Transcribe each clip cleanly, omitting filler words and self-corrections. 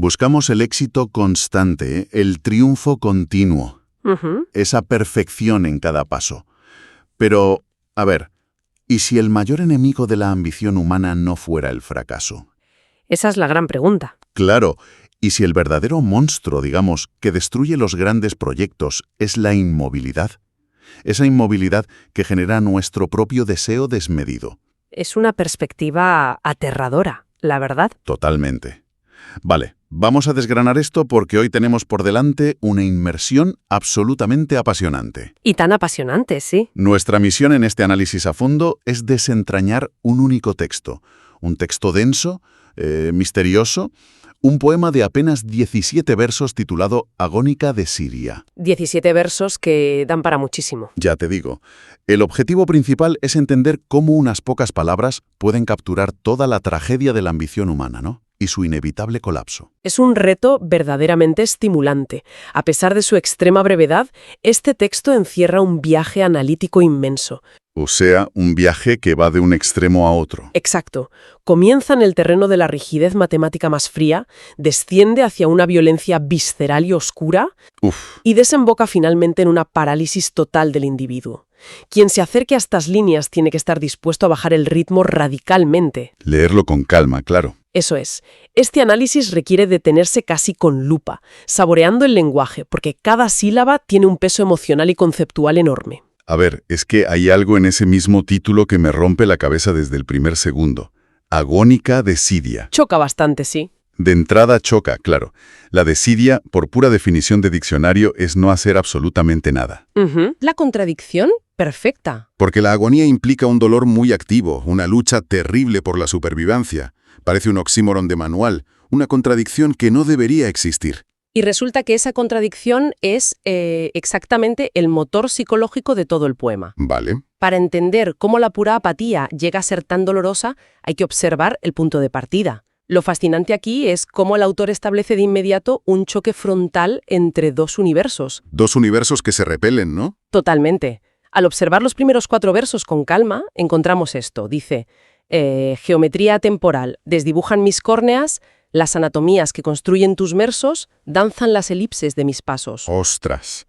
Buscamos el éxito constante, el triunfo continuo, esa perfección en cada paso. Pero, a ver, ¿y si el mayor enemigo de la ambición humana no fuera el fracaso? Esa es la gran pregunta. Claro, ¿y si el verdadero monstruo, digamos, que destruye los grandes proyectos es la inmovilidad? Esa inmovilidad que genera nuestro propio deseo desmedido. Es una perspectiva aterradora, la verdad. Totalmente. Vale, vamos a desgranar esto porque hoy tenemos por delante una inmersión absolutamente apasionante. Y tan apasionante, sí. Nuestra misión en este análisis a fondo es desentrañar un único texto. Un texto denso, misterioso, un poema de apenas 17 versos titulado Agónica de Siria. 17 versos que dan para muchísimo. Ya te digo, el objetivo principal es entender cómo unas pocas palabras pueden capturar toda la tragedia de la ambición humana, ¿no? Y su inevitable colapso. Es un reto verdaderamente estimulante. A pesar de su extrema brevedad, este texto encierra un viaje analítico inmenso. O sea, un viaje que va de un extremo a otro. Exacto. Comienza en el terreno de la rigidez matemática más fría, desciende hacia una violencia visceral y oscura, y desemboca finalmente en una parálisis total del individuo. Quien se acerque a estas líneas tiene que estar dispuesto a bajar el ritmo radicalmente. Leerlo con calma, claro. Eso es. Este análisis requiere detenerse casi con lupa, saboreando el lenguaje, porque cada sílaba tiene un peso emocional y conceptual enorme. A ver, es que hay algo en ese mismo título que me rompe la cabeza desde el primer segundo. Agónica desidia. Choca bastante, sí. De entrada choca, claro. La desidia, por pura definición de diccionario, es no hacer absolutamente nada. La contradicción perfecta. Porque la agonía implica un dolor muy activo, una lucha terrible por la supervivencia. Parece un oxímoron de manual, una contradicción que no debería existir. Y resulta que esa contradicción es exactamente el motor psicológico de todo el poema. Vale. Para entender cómo la pura apatía llega a ser tan dolorosa, hay que observar el punto de partida. Lo fascinante aquí es cómo el autor establece de inmediato un choque frontal entre dos universos. Dos universos que se repelen, ¿no? Totalmente. Al observar los primeros 4 versos con calma, encontramos esto. Dice, geometría temporal, desdibujan mis córneas, las anatomías que construyen tus versos danzan las elipses de mis pasos. ¡Ostras!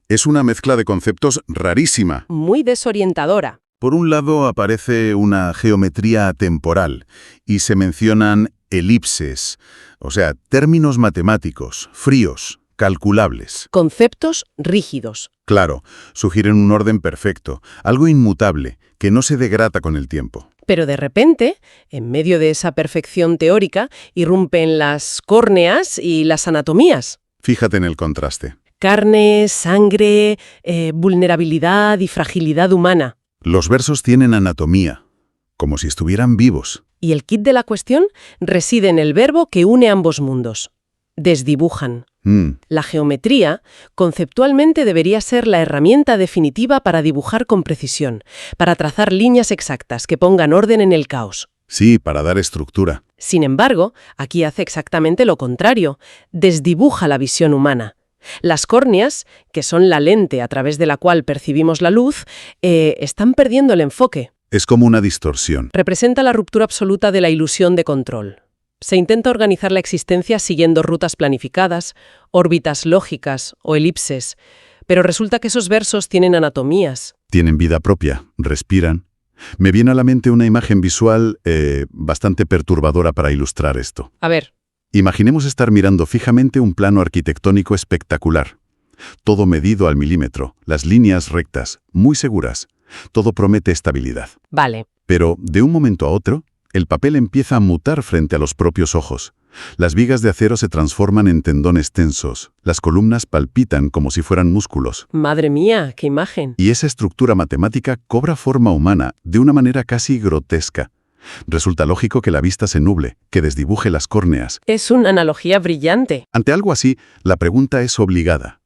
Es una mezcla de conceptos rarísima. Muy desorientadora. Por un lado aparece una geometría temporal y se mencionan elipses, o sea, términos matemáticos, fríos, calculables. Conceptos rígidos. Claro, sugieren un orden perfecto, algo inmutable, que no se degrada con el tiempo. Pero de repente, en medio de esa perfección teórica, irrumpen las córneas y las anatomías. Fíjate en el contraste. Carne, sangre, vulnerabilidad y fragilidad humana. Los versos tienen anatomía, como si estuvieran vivos. Y el kit de la cuestión reside en el verbo que une ambos mundos. Desdibujan. La geometría, conceptualmente, debería ser la herramienta definitiva para dibujar con precisión, para trazar líneas exactas que pongan orden en el caos. Sí, para dar estructura. Sin embargo, aquí hace exactamente lo contrario. Desdibuja la visión humana. Las córneas, que son la lente a través de la cual percibimos la luz, están perdiendo el enfoque. Es como una distorsión. Representa la ruptura absoluta de la ilusión de control. Se intenta organizar la existencia siguiendo rutas planificadas, órbitas lógicas o elipses, pero resulta que esos versos tienen anatomías. Tienen vida propia, respiran. Me viene a la mente una imagen visual bastante perturbadora para ilustrar esto. A ver. Imaginemos estar mirando fijamente un plano arquitectónico espectacular. Todo medido al milímetro, las líneas rectas, muy seguras. Todo promete estabilidad. Vale. Pero, de un momento a otro, el papel empieza a mutar frente a los propios ojos. Las vigas de acero se transforman en tendones tensos. Las columnas palpitan como si fueran músculos. Madre mía, qué imagen. Y esa estructura matemática cobra forma humana de una manera casi grotesca. Resulta lógico que la vista se nuble, que desdibuje las córneas. Es una analogía brillante. Ante algo así, la pregunta es obligada.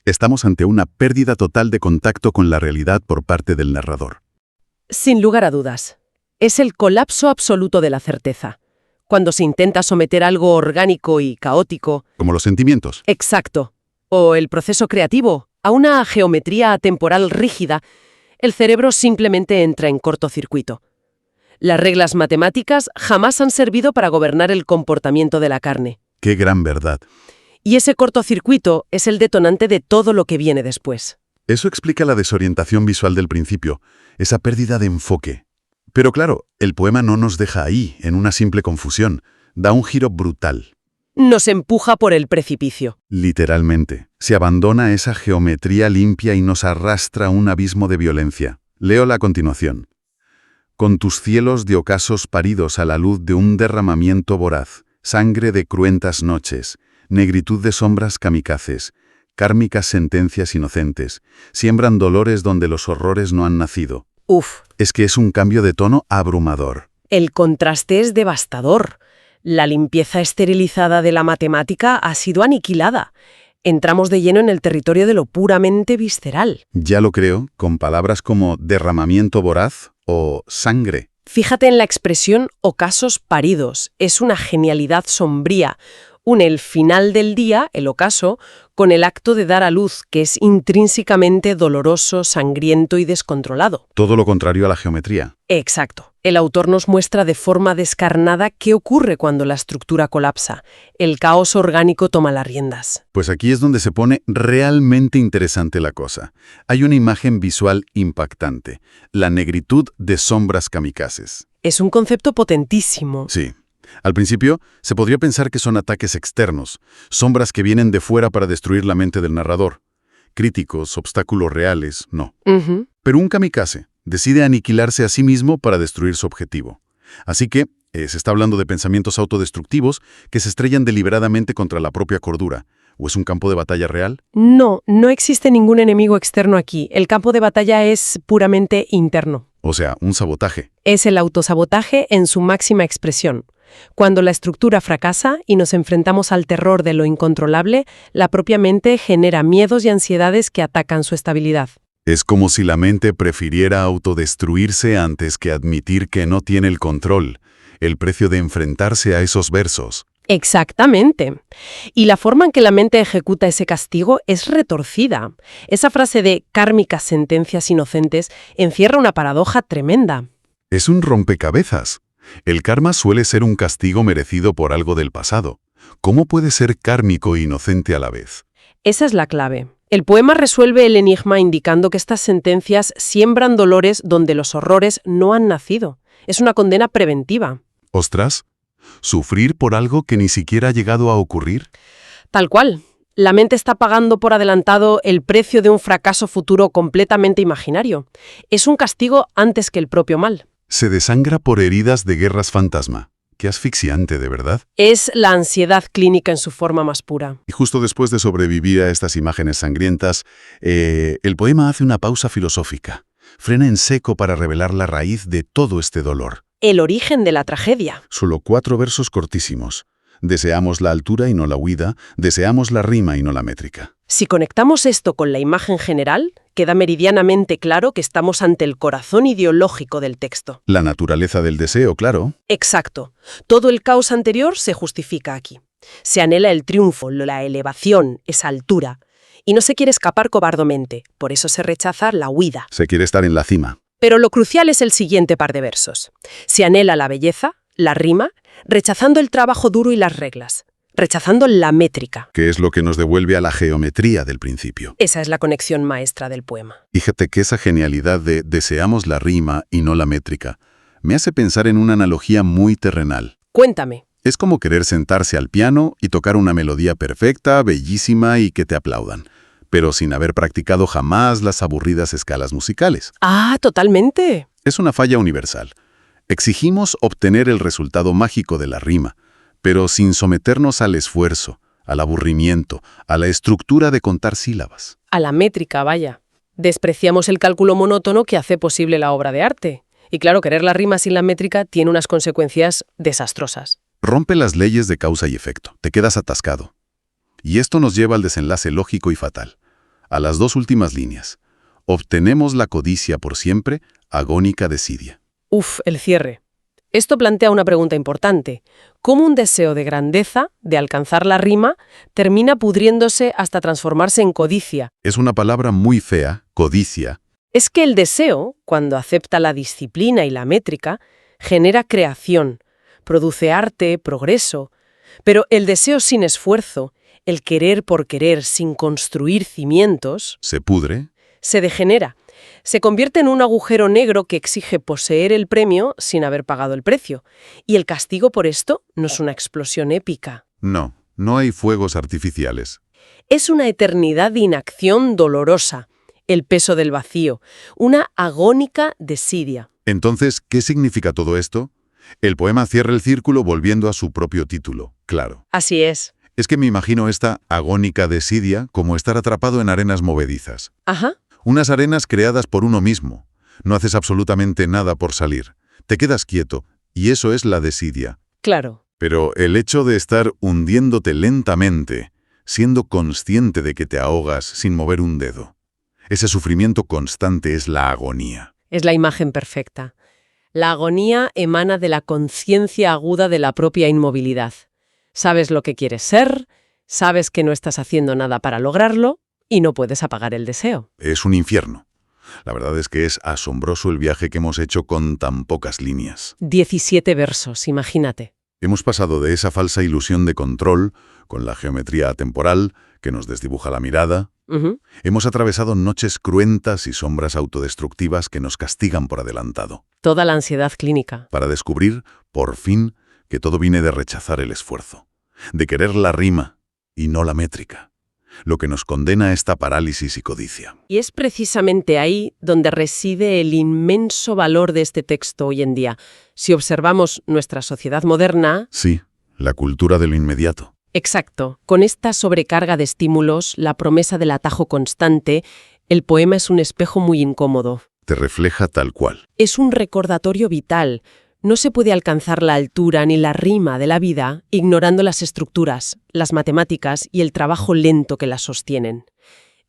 Estamos ante una pérdida total de contacto con la realidad por parte del narrador. Sin lugar a dudas. Es el colapso absoluto de la certeza. Cuando se intenta someter algo orgánico y caótico. Como los sentimientos. Exacto. O el proceso creativo a una geometría temporal rígida, el cerebro simplemente entra en cortocircuito. Las reglas matemáticas jamás han servido para gobernar el comportamiento de la carne. Qué gran verdad. Y ese cortocircuito es el detonante de todo lo que viene después. Eso explica la desorientación visual del principio, esa pérdida de enfoque. Pero claro, el poema no nos deja ahí, en una simple confusión. Da un giro brutal. Nos empuja por el precipicio. Literalmente. Se abandona esa geometría limpia y nos arrastra a un abismo de violencia. Leo la continuación. Con tus cielos de ocasos paridos a la luz de un derramamiento voraz, sangre de cruentas noches, negritud de sombras kamikazes, kármicas sentencias inocentes, siembran dolores donde los horrores no han nacido. Uf. Es que es un cambio de tono abrumador. El contraste es devastador. La limpieza esterilizada de la matemática ha sido aniquilada. Entramos de lleno en el territorio de lo puramente visceral. Ya lo creo, con palabras como derramamiento voraz o sangre. Fíjate en la expresión ocasos paridos. Es una genialidad sombría. Une el final del día, el ocaso, con el acto de dar a luz, que es intrínsecamente doloroso, sangriento y descontrolado. Todo lo contrario a la geometría. Exacto. El autor nos muestra de forma descarnada qué ocurre cuando la estructura colapsa. El caos orgánico toma las riendas. Pues aquí es donde se pone realmente interesante la cosa. Hay una imagen visual impactante, la negritud de sombras kamikazes. Es un concepto potentísimo. Sí. Al principio, se podría pensar que son ataques externos, sombras que vienen de fuera para destruir la mente del narrador. Críticos, obstáculos reales, no. Pero un kamikaze decide aniquilarse a sí mismo para destruir su objetivo. Así que, se está hablando de pensamientos autodestructivos que se estrellan deliberadamente contra la propia cordura. ¿O es un campo de batalla real? No existe ningún enemigo externo aquí. El campo de batalla es puramente interno. O sea, un sabotaje. Es el autosabotaje en su máxima expresión. Cuando la estructura fracasa y nos enfrentamos al terror de lo incontrolable, la propia mente genera miedos y ansiedades que atacan su estabilidad. Es como si la mente prefiriera autodestruirse antes que admitir que no tiene el control, el precio de enfrentarse a esos versos. Exactamente. Y la forma en que la mente ejecuta ese castigo es retorcida. Esa frase de kármicas sentencias inocentes encierra una paradoja tremenda. Es un rompecabezas. El karma suele ser un castigo merecido por algo del pasado. ¿Cómo puede ser kármico e inocente a la vez? Esa es la clave. El poema resuelve el enigma indicando que estas sentencias siembran dolores donde los horrores no han nacido. Es una condena preventiva. ¡Ostras! ¿Sufrir por algo que ni siquiera ha llegado a ocurrir? Tal cual. La mente está pagando por adelantado el precio de un fracaso futuro completamente imaginario. Es un castigo antes que el propio mal. Se desangra por heridas de guerras fantasma. Qué asfixiante, ¿de verdad? Es la ansiedad clínica en su forma más pura. Y justo después de sobrevivir a estas imágenes sangrientas, el poema hace una pausa filosófica. Frena en seco para revelar la raíz de todo este dolor. El origen de la tragedia. Solo 4 versos cortísimos. Deseamos la altura y no la huida, deseamos la rima y no la métrica. Si conectamos esto con la imagen general, queda meridianamente claro que estamos ante el corazón ideológico del texto. La naturaleza del deseo, claro. Exacto. Todo el caos anterior se justifica aquí. Se anhela el triunfo, la elevación, esa altura. Y no se quiere escapar cobardemente, por eso se rechaza la huida. Se quiere estar en la cima. Pero lo crucial es el siguiente par de versos. Se anhela la belleza, la rima, rechazando el trabajo duro y las reglas, rechazando la métrica. Que es lo que nos devuelve a la geometría del principio. Esa es la conexión maestra del poema. Fíjate que esa genialidad de deseamos la rima y no la métrica me hace pensar en una analogía muy terrenal. Cuéntame. Es como querer sentarse al piano y tocar una melodía perfecta, bellísima y que te aplaudan, pero sin haber practicado jamás las aburridas escalas musicales. Ah, totalmente. Es una falla universal. Exigimos obtener el resultado mágico de la rima, pero sin someternos al esfuerzo, al aburrimiento, a la estructura de contar sílabas. A la métrica, vaya. Despreciamos el cálculo monótono que hace posible la obra de arte. Y claro, querer la rima sin la métrica tiene unas consecuencias desastrosas. Rompe las leyes de causa y efecto, te quedas atascado. Y esto nos lleva al desenlace lógico y fatal, a las 2 últimas líneas. Obtenemos la codicia por siempre, agónica desidia. Uf, el cierre. Esto plantea una pregunta importante. ¿Cómo un deseo de grandeza, de alcanzar la rima, termina pudriéndose hasta transformarse en codicia? Es una palabra muy fea, codicia. Es que el deseo, cuando acepta la disciplina y la métrica, genera creación, produce arte, progreso. Pero el deseo sin esfuerzo, el querer por querer sin construir cimientos, ¿Se pudre? se degenera. Se convierte en un agujero negro que exige poseer el premio sin haber pagado el precio. Y el castigo por esto no es una explosión épica. No, no hay fuegos artificiales. Es una eternidad de inacción dolorosa, el peso del vacío, una agónica desidia. Entonces, ¿qué significa todo esto? El poema cierra el círculo volviendo a su propio título, claro. Así es. Es que me imagino esta agónica desidia como estar atrapado en arenas movedizas. Ajá. Unas arenas creadas por uno mismo. No haces absolutamente nada por salir. Te quedas quieto, y eso es la desidia. Claro. Pero el hecho de estar hundiéndote lentamente, siendo consciente de que te ahogas sin mover un dedo. Ese sufrimiento constante es la agonía. Es la imagen perfecta. La agonía emana de la conciencia aguda de la propia inmovilidad. Sabes lo que quieres ser, sabes que no estás haciendo nada para lograrlo y no puedes apagar el deseo. Es un infierno. La verdad es que es asombroso el viaje que hemos hecho con tan pocas líneas. 17 versos, imagínate. Hemos pasado de esa falsa ilusión de control, con la geometría atemporal, que nos desdibuja la mirada. Hemos atravesado noches cruentas y sombras autodestructivas que nos castigan por adelantado. Toda la ansiedad clínica. Para descubrir, por fin, que todo viene de rechazar el esfuerzo, de querer la rima y no la métrica, lo que nos condena a esta parálisis y codicia. Y es precisamente ahí donde reside el inmenso valor de este texto hoy en día. Si observamos nuestra sociedad moderna... Sí, la cultura de lo inmediato. Exacto. Con esta sobrecarga de estímulos, la promesa del atajo constante, el poema es un espejo muy incómodo. Te refleja tal cual. Es un recordatorio vital. No se puede alcanzar la altura ni la rima de la vida ignorando las estructuras, las matemáticas y el trabajo lento que las sostienen.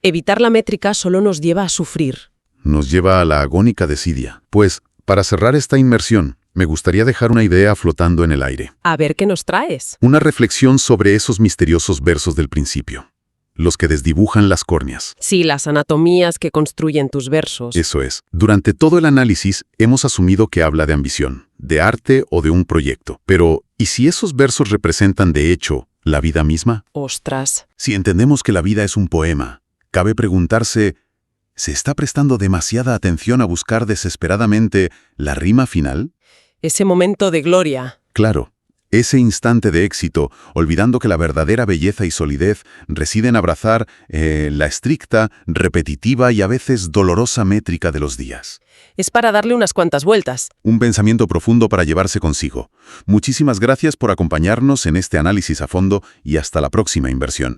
Evitar la métrica solo nos lleva a sufrir. Nos lleva a la agónica desidia. Pues, para cerrar esta inmersión, me gustaría dejar una idea flotando en el aire. A ver qué nos traes. Una reflexión sobre esos misteriosos versos del principio. Los que desdibujan las córneas. Sí, las anatomías que construyen tus versos. Eso es. Durante todo el análisis hemos asumido que habla de ambición, de arte o de un proyecto. Pero, ¿y si esos versos representan, de hecho, la vida misma? Ostras. Si entendemos que la vida es un poema, cabe preguntarse, ¿se está prestando demasiada atención a buscar desesperadamente la rima final? Ese momento de gloria. Claro. Ese instante de éxito, olvidando que la verdadera belleza y solidez reside en abrazar la estricta, repetitiva y a veces dolorosa métrica de los días. Es para darle unas cuantas vueltas. Un pensamiento profundo para llevarse consigo. Muchísimas gracias por acompañarnos en este análisis a fondo y hasta la próxima inversión.